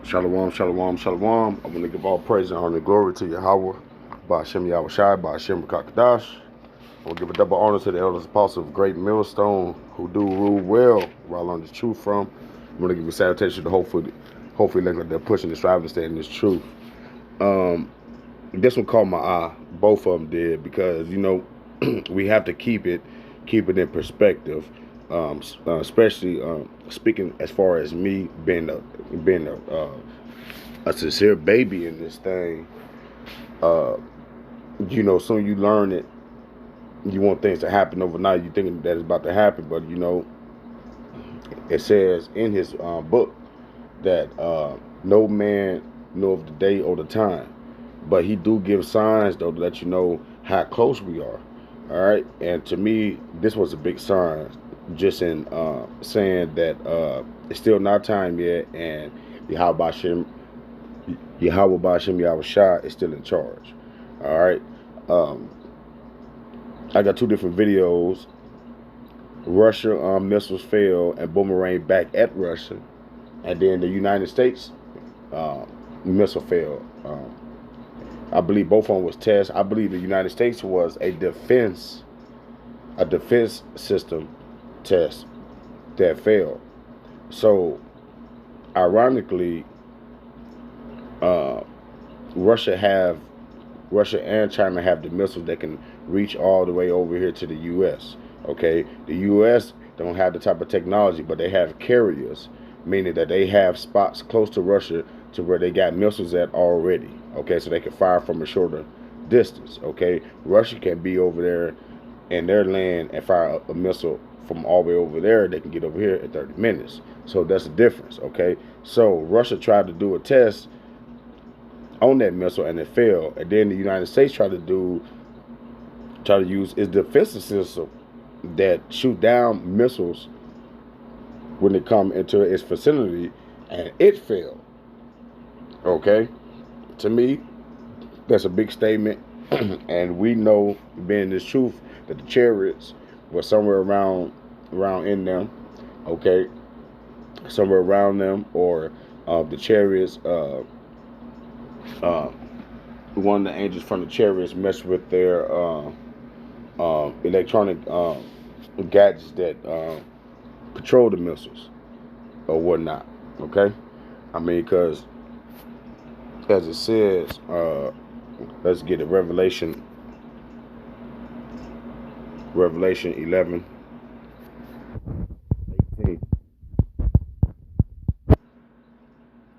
Shalom, shalom, shalom. I want to give all praise and honor and glory to Yahweh, Ba'ashem Yahweh Shai, Ba'ashem Kakadash. I want to give a double honor to the elders apostles of Great Millstone who do rule well where I learned the truth from. I want to give a salutation to hopefully like they're pushing and striving to stay in this truth. This one caught my eye. Both of them did because, we have to keep it in perspective. Especially speaking as far as me being a sincere baby in this thing. Soon you learn it. You want things to happen overnight. You thinking that it's about to happen, but it says in his book that no man know of the day or the time, but he do give signs though to let you know how close we are. All right, and to me, this was a big sign, just in saying that it's still not time yet, and Yahweh Ba'ashem Yahweh Shai is still in charge. All right, I got two different videos. Russia missiles fail and boomerang back at Russia, and then the United States missile failed. I believe both of them was tests. I believe the United States was a defense system test that failed. So, ironically, Russia and China have the missiles that can reach all the way over here to the U.S. Okay, the U.S. don't have the type of technology, but they have carriers, meaning that they have spots close to Russia to where they got missiles at already. Okay, so they can fire from a shorter distance. Okay, Russia can be over there in their land and fire a missile from all the way over there. They can get over here in 30 minutes. So that's the difference. Okay, so Russia tried to do a test on that missile and it failed, and then the United States tried to use its defensive system that shoot down missiles when they come into its vicinity, and it failed. Okay, to me, that's a big statement, and we know, being this truth, that the chariots were somewhere around in them. Okay, somewhere around them, or the chariots. One of the angels from the chariots messed with their electronic gadgets that patrol the missiles or whatnot. Okay, I mean, because as it says, let's get it. Revelation 11, 18.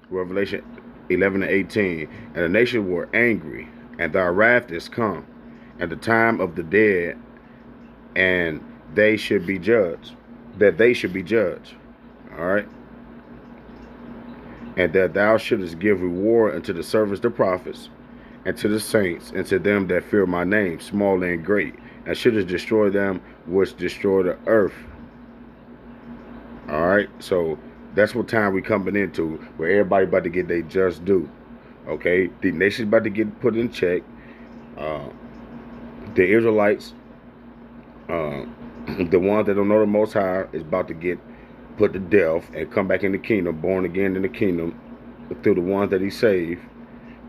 Revelation 11 and 18. And the nations were angry, and thy wrath is come, and the time of the dead, and they should be judged. All right. And that thou shouldest give reward unto the servants, the prophets, and to the saints, and to them that fear my name, small and great, and shouldest destroy them which destroy the earth. All right. So that's what time we coming into, where everybody about to get their just due. Okay, the nation's about to get put in check. The Israelites, the ones that don't know the Most High, is about to get put to death and come back in the kingdom, born again in the kingdom through the ones that he saved.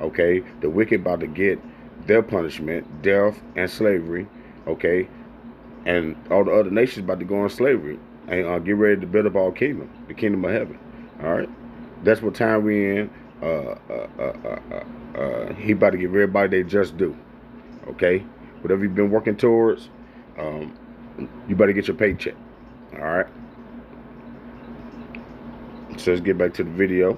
Okay, the wicked about to get their punishment, death and slavery. Okay, and all the other nations about to go in slavery and get ready to build up our kingdom, the kingdom of heaven. All right, that's what time we in. He about to give everybody their just due. Okay, whatever you've been working towards, you better get your paycheck. All right. So let's get back to the video.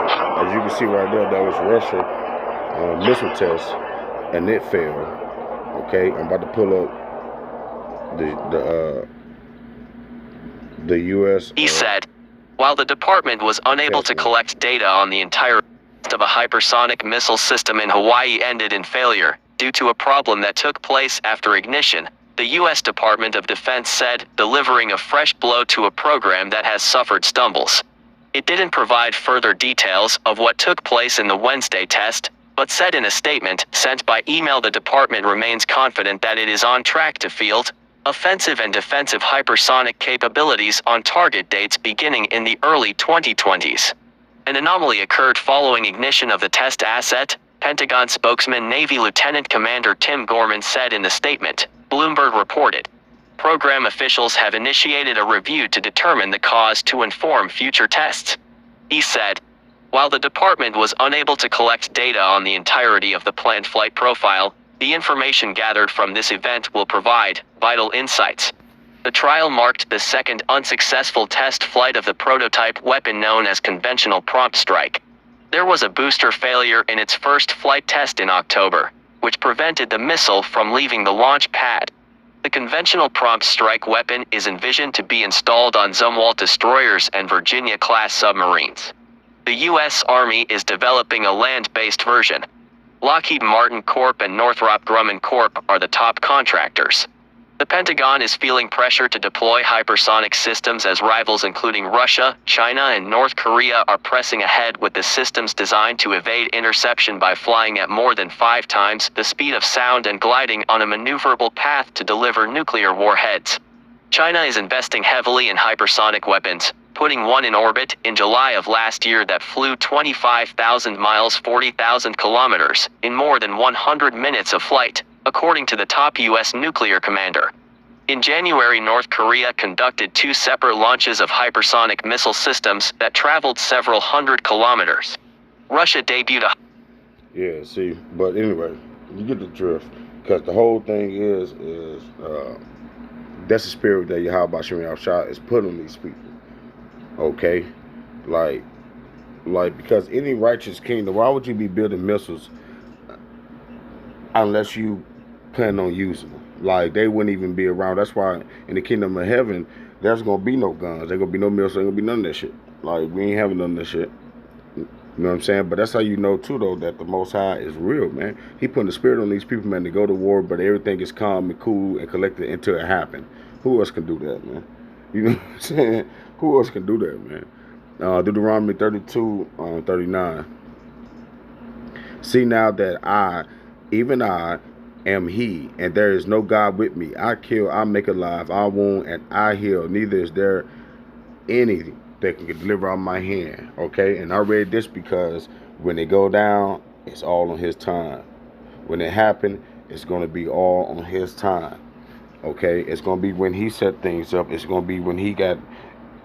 as you can see right there, that was Russia missile test, and it failed. Okay, I'm about to pull up the U.S. He said, while the department was unable to collect data on the entire of a hypersonic missile system in Hawaii ended in failure due to a problem that took place after ignition, the U.S. Department of Defense said, delivering a fresh blow to a program that has suffered stumbles. It didn't provide further details of what took place in the Wednesday test, but said in a statement sent by email the department remains confident that it is on track to field offensive and defensive hypersonic capabilities on target dates beginning in the early 2020s. An anomaly occurred following ignition of the test asset, Pentagon spokesman Navy Lieutenant Commander Tim Gorman said in the statement, Bloomberg reported. Program officials have initiated a review to determine the cause to inform future tests. He said, while the department was unable to collect data on the entirety of the planned flight profile, the information gathered from this event will provide vital insights. The trial marked the second unsuccessful test flight of the prototype weapon known as Conventional Prompt Strike. There was a booster failure in its first flight test in October, which prevented the missile from leaving the launch pad. The Conventional Prompt Strike weapon is envisioned to be installed on Zumwalt destroyers and Virginia-class submarines. The U.S. Army is developing a land-based version. Lockheed Martin Corp and Northrop Grumman Corp are the top contractors. The Pentagon is feeling pressure to deploy hypersonic systems as rivals including Russia, China, and North Korea are pressing ahead with the systems designed to evade interception by flying at more than 5 times the speed of sound and gliding on a maneuverable path to deliver nuclear warheads. China is investing heavily in hypersonic weapons, putting one in orbit in July of last year that flew 25,000 miles 40,000 kilometers in more than 100 minutes of flight, according to the top U.S. nuclear commander. In January, North Korea conducted 2 separate launches of hypersonic missile systems that traveled several hundred kilometers. Russia debuted a... Yeah, see, but anyway, you get the drift. Because the whole thing is that's the spirit that Yahweh Shem Yahushua is put on these people. Okay, like because any righteous kingdom, why would you be building missiles unless you plan on using them? Like, they wouldn't even be around. That's why in the kingdom of heaven, there's gonna be no guns. There's gonna be no missiles. There's gonna be none of that shit. Like, we ain't having none of that shit. You know what I'm saying? But that's how you know too, though, that the Most High is real, man. He putting the spirit on these people, man, to go to war, but everything is calm and cool and collected until it happens. Who else can do that, man? You know what I'm saying? Who else can do that, man? Deuteronomy 32:39. See now that I, even I, am he, and there is no God with me. I kill, I make alive, I wound, and I heal. Neither is there any that can deliver out my hand. Okay? And I read this because when they go down, it's all on his time. When it happened, it's going to be all on his time. Okay? It's going to be when he set things up. It's going to be when he got...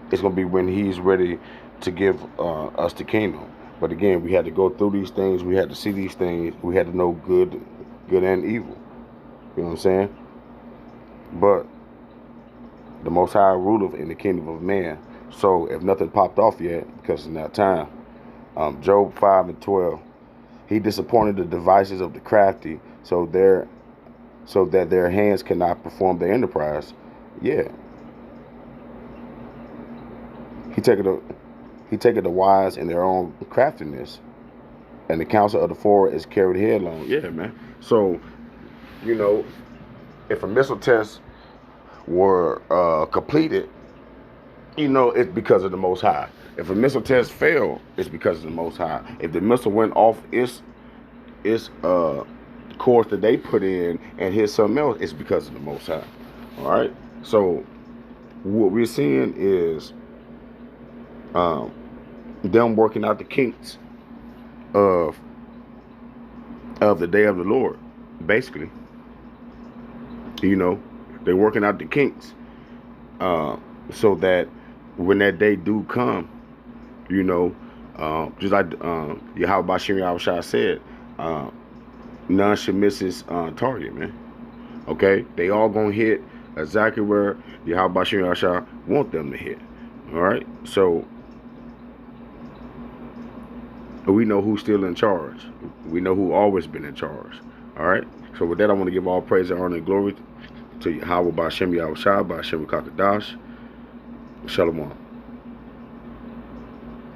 It's going to be when he's ready to give us the kingdom. But again, we had to go through these things. We had to see these things. We had to know good and evil. You know what I'm saying? But the Most High ruleth in the kingdom of man. So if nothing popped off yet, because it's not time. Job 5:12. He disappointed the devices of the crafty, so that their hands cannot perform their enterprise. Yeah. He taketh the wise in their own craftiness, and the counsel of the forward is carried headlong. Yeah, man. So, you know, if a missile test were completed, you know, it's because of the Most High. If a missile test failed, it's because of the Most High. If the missile went off its course that they put in and hit something else, it's because of the Most High. All right. So what we're seeing is them working out the kinks of the day of the Lord, basically. You know, they're working out the kinks so that when that day do come, you know, just like Yahweh Shem Yahushua said, none should miss his target, man. Okay, they all gonna hit exactly where Yahweh Shem Yahushua want them to hit. All right, so But we know who's still in charge. We know who always been in charge. All right. So with that, I want to give all praise and honor and glory to Yahweh Ba'Shem Yahushua Ba'Shem Kakadash. Shalom.